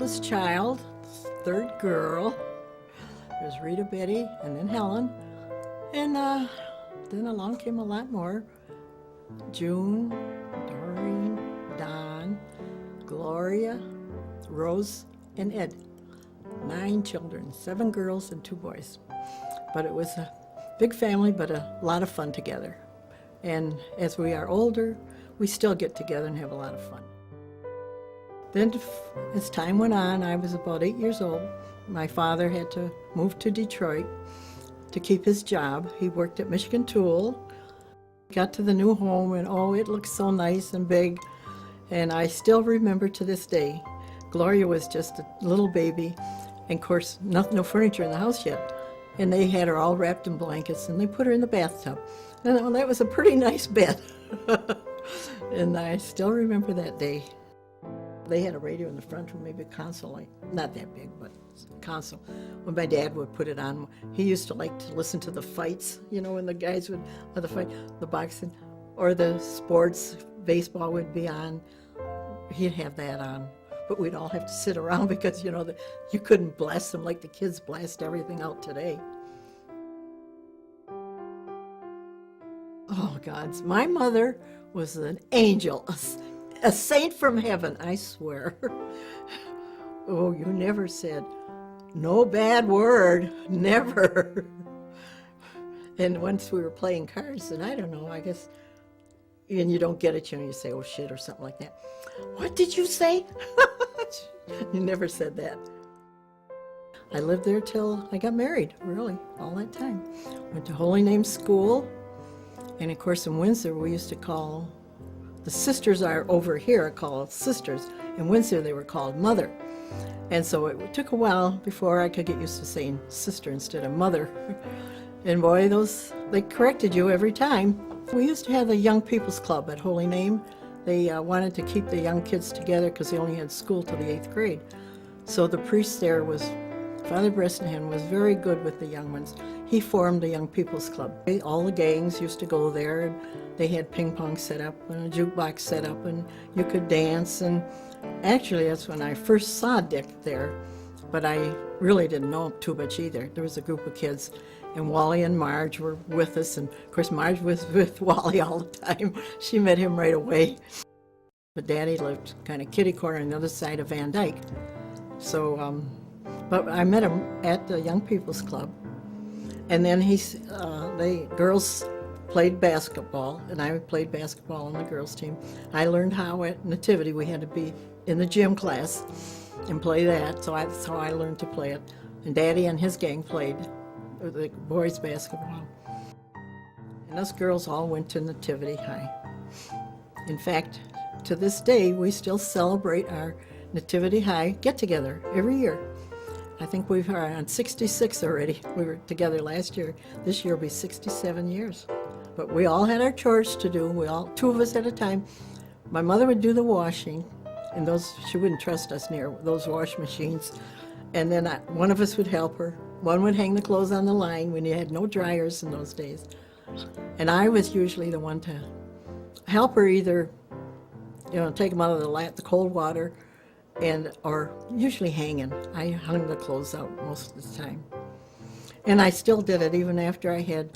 oldest child, third girl. There's Rita, Betty, and then Helen. And then along came a lot more. June, Doreen, Don, Gloria, Rose, and Ed. 9 children, 7 girls and 2 boys. But it was a big family, but a lot of fun together. And as we are older, we still get together and have a lot of fun. Then as time went on, I was about 8 years old. My father had to move to Detroit to keep his job. He worked at Michigan Tool. Got to the new home and oh, it looked so nice and big. And I still remember to this day, Gloria was just a little baby. And of course, no furniture in the house yet. And they had her all wrapped in blankets and they put her in the bathtub. And that was a pretty nice bed. And I still remember that day. They had a radio in the front room, maybe a console, like, not that big, but a console. When my dad would put it on, he used to like to listen to the fights, you know, when the guys would, or the fight, the boxing, or the sports, baseball would be on. He'd have that on. But we'd all have to sit around because, you know, you couldn't blast them like the kids blast everything out today. Oh, gods. My mother was an angel, a saint from heaven, I swear. Oh, you never said, no bad word, never. And once we were playing cards, and I don't know, I guess, and you don't get it, you know, you say, oh shit, or something like that. What did you say? You never said that. I lived there till I got married, really, all that time. Went to Holy Name School, and of course in Windsor we used to call, the sisters are over here called sisters. In Windsor they were called mother. And so it took a while before I could get used to saying sister instead of mother. And boy, they corrected you every time. We used to have the Young People's Club at Holy Name. They wanted to keep the young kids together because they only had school till the 8th grade. So the priest there was, Father Bresnahan, was very good with the young ones. He formed the Young People's Club. All the gangs used to go there, and they had ping pong set up and a jukebox set up, and you could dance. And actually, that's when I first saw Dick there, but I really didn't know him too much either. There was a group of kids, and Wally and Marge were with us, and of course Marge was with Wally all the time. She met him right away. But Daddy lived kind of kitty corner on the other side of Van Dyke. So, but I met him at the Young People's Club. And then the girls played basketball, and I played basketball on the girls' team. I learned how at Nativity we had to be in the gym class and play that, so that's how I learned to play it. And Daddy and his gang played the boys' basketball. And us girls all went to Nativity High. In fact, to this day, we still celebrate our Nativity High get-together every year. I think we're on 66 already. We were together last year. This year will be 67 years. But we all had our chores to do. 2 of us at a time. My mother would do the washing, and she wouldn't trust us near those wash machines. And then one of us would help her. One would hang the clothes on the line when you had no dryers in those days. And I was usually the one to help her either, take them out of the cold water, or usually hanging. I hung the clothes out most of the time. And I still did it even after I had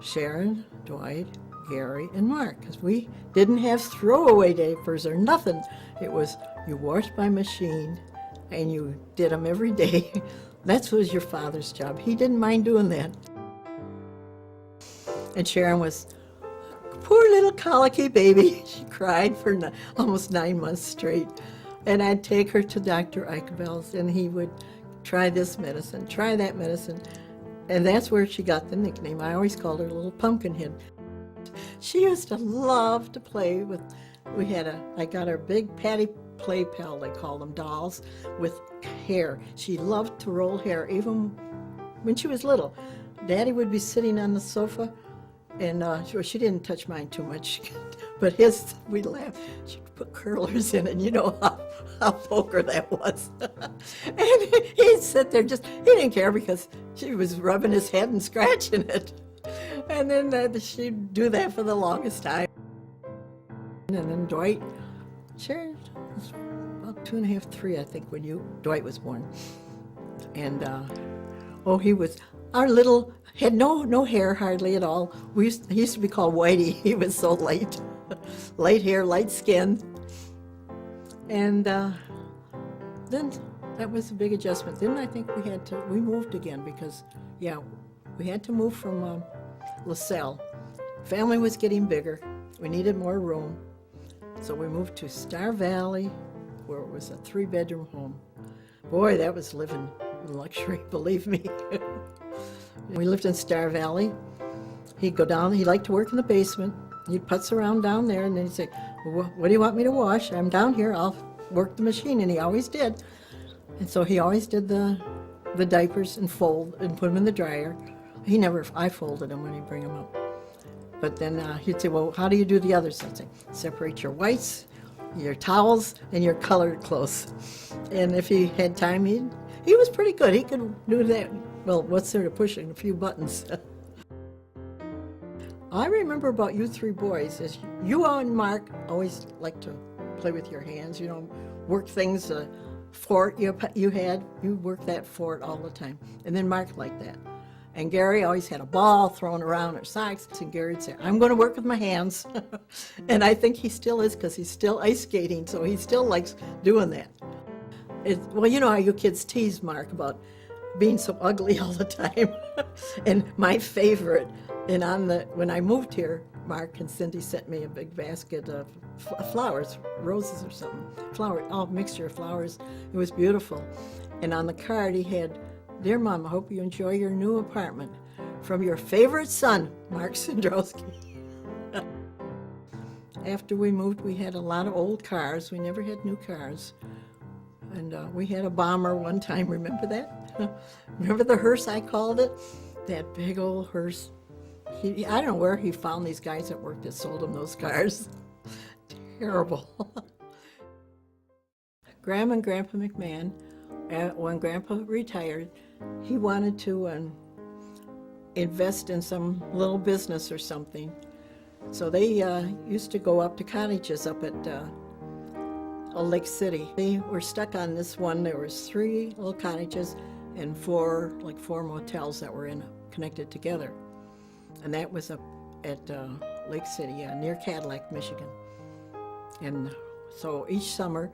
Sharon, Dwight, Gary, and Mark, because we didn't have throwaway diapers or nothing. It was you washed by machine and you did them every day. That was your father's job. He didn't mind doing that. And Sharon was a poor little colicky baby. She cried for almost 9 months straight. And I'd take her to Dr. Eichbel's, and he would try this medicine, try that medicine. And that's where she got the nickname. I always called her Little Pumpkinhead. She used to love to play with, I got her big Patty Play Pal, they call them, dolls, with hair. She loved to roll hair, even when she was little. Daddy would be sitting on the sofa, and she didn't touch mine too much, but we'd laugh. She'd put curlers in it, and you know how poker that was. And he'd sit there he didn't care because she was rubbing his head and scratching it. And then she'd do that for the longest time. And then Dwight, sure, about 2.5, 3, I think, when Dwight was born. And he was our little, had no hair hardly at all. He used to be called Whitey. He was so light, light hair, light skin. And then that was a big adjustment. Then I think we moved again because, we had to move from LaSalle. Family was getting bigger. We needed more room. So we moved to Star Valley, where it was a 3-bedroom home. Boy, that was living in luxury, believe me. We lived in Star Valley. He'd go down, he liked to work in the basement. He'd putz around down there, and then he'd say, well, what do you want me to wash? I'm down here, I'll work the machine, and he always did. And so he always did the diapers and fold and put them in the dryer. I folded them when he'd bring them up. But then he'd say, well, how do you do the others? I'd say, separate your whites, your towels, and your colored clothes. And if he had time, he was pretty good. He could do that. Well, what's there to pushing a few buttons? I remember about you 3 boys is you and Mark always liked to play with your hands, work things, fort you worked that fort all the time. And then Mark liked that. And Gary always had a ball thrown around or socks, and Gary'd say, I'm going to work with my hands. And I think he still is, because he's still ice skating, so he still likes doing that. Well, you know how you kids tease Mark about being so ugly all the time. And my favorite, when I moved here, Mark and Cindy sent me a big basket of flowers, roses or something, mixture of flowers. It was beautiful. And on the card he had, Dear Mom, I hope you enjoy your new apartment. From your favorite son, Mark Cendrowski. After we moved, we had a lot of old cars. We never had new cars. And we had a bomber one time, remember that? Remember the hearse, I called it? That big old hearse. I don't know where he found these guys at work that sold him those cars. Terrible. Grandma and Grandpa McMahon, when Grandpa retired, he wanted to invest in some little business or something. So they used to go up to cottages up at Lake City. They were stuck on this one. There was 3 little cottages and 4 motels that were connected together. And that was up at Lake City, near Cadillac, Michigan. And so each summer,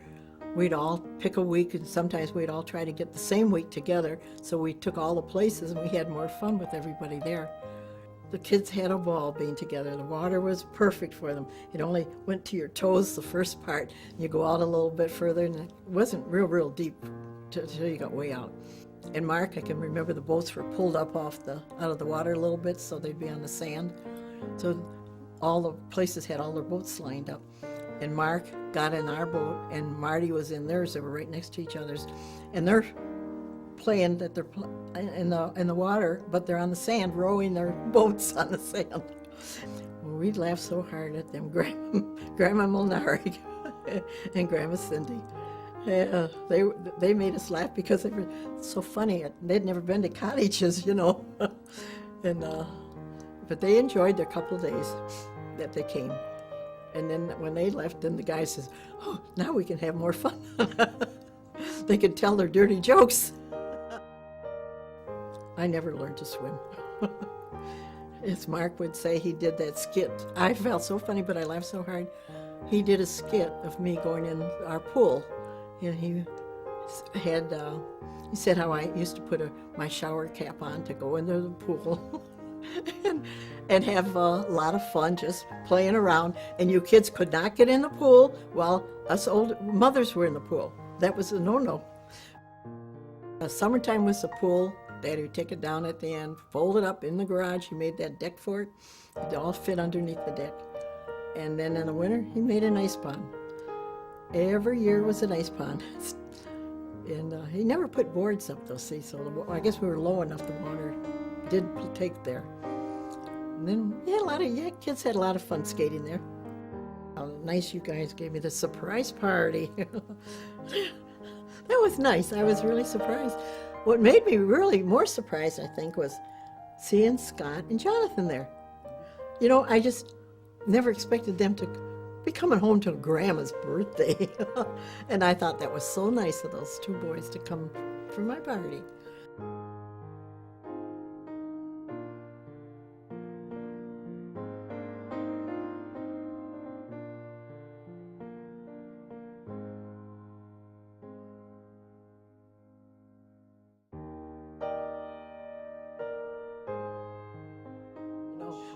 we'd all pick a week, and sometimes we'd all try to get the same week together. So we took all the places, and we had more fun with everybody there. The kids had a ball being together. The water was perfect for them. It only went to your toes, the first part. You go out a little bit further, and it wasn't real deep until you got way out. And Mark, I can remember the boats were pulled up out of the water a little bit, so they'd be on the sand. So all the places had all their boats lined up. And Mark got in our boat, and Marty was in theirs. They were right next to each other's. And they're playing that they're in the water, but they're on the sand, rowing their boats on the sand. Well, we'd laugh so hard at them, Grandma Molnari and Grandma Cindy. They made us laugh because they were so funny. They'd never been to cottages, and but they enjoyed their couple of days that they came. And then when they left, then the guy says, oh, now we can have more fun. They could tell their dirty jokes. I never learned to swim. As Mark would say, he did that skit. I felt so funny, but I laughed so hard. He did a skit of me going in our pool. And he said how I used to put my shower cap on to go into the pool and have a lot of fun just playing around. And you kids could not get in the pool while us old mothers were in the pool. That was a no-no. Summertime was the pool. Daddy would take it down at the end, fold it up in the garage. He made that deck for it. It all fit underneath the deck. And then in the winter, he made an ice pond. Every year was an ice pond. And he never put boards up, though, see, so I guess we were low enough the water did take there. And then kids had a lot of fun skating there. How nice you guys gave me the surprise party. That was nice. I was really surprised. What made me really more surprised, I think, was seeing Scott and Jonathan there. I just never expected them to be coming home to Grandma's birthday. And I thought that was so nice of those two boys to come for my party.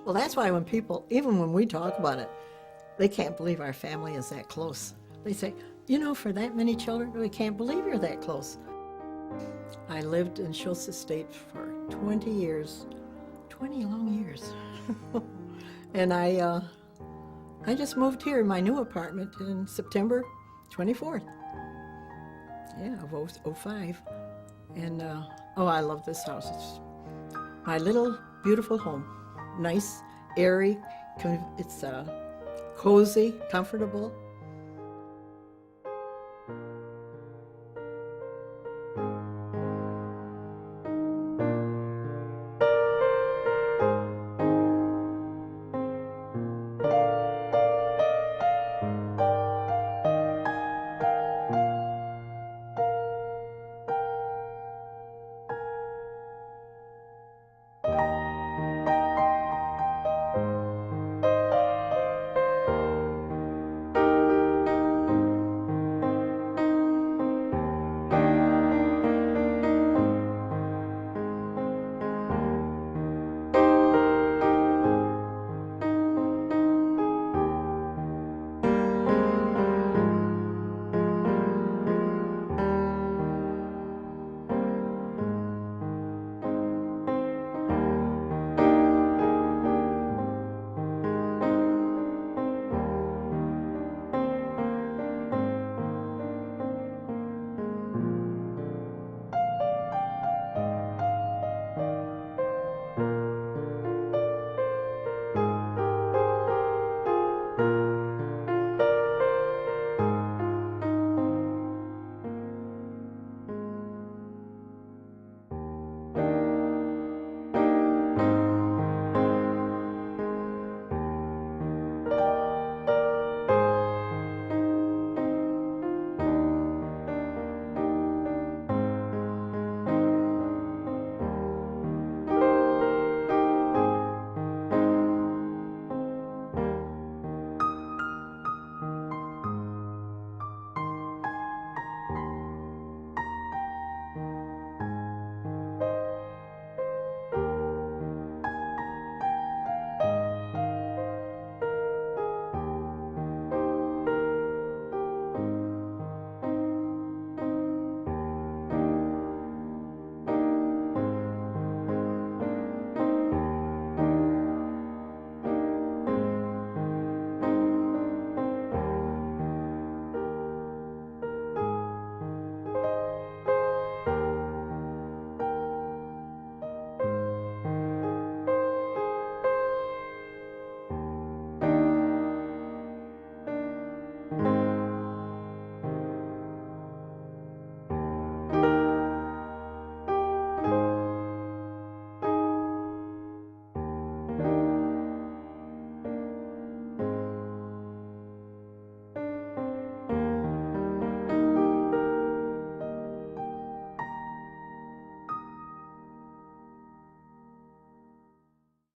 Well, that's why when people, even when we talk about it, they can't believe our family is that close. They say, you know, for that many children, we can't believe you're that close. I lived in Schultz Estate for 20 years, 20 long years. And I just moved here in my new apartment in September 24th. Yeah, of 05. And, oh, I love this house. It's my little beautiful home. Nice, airy, it's cozy, comfortable.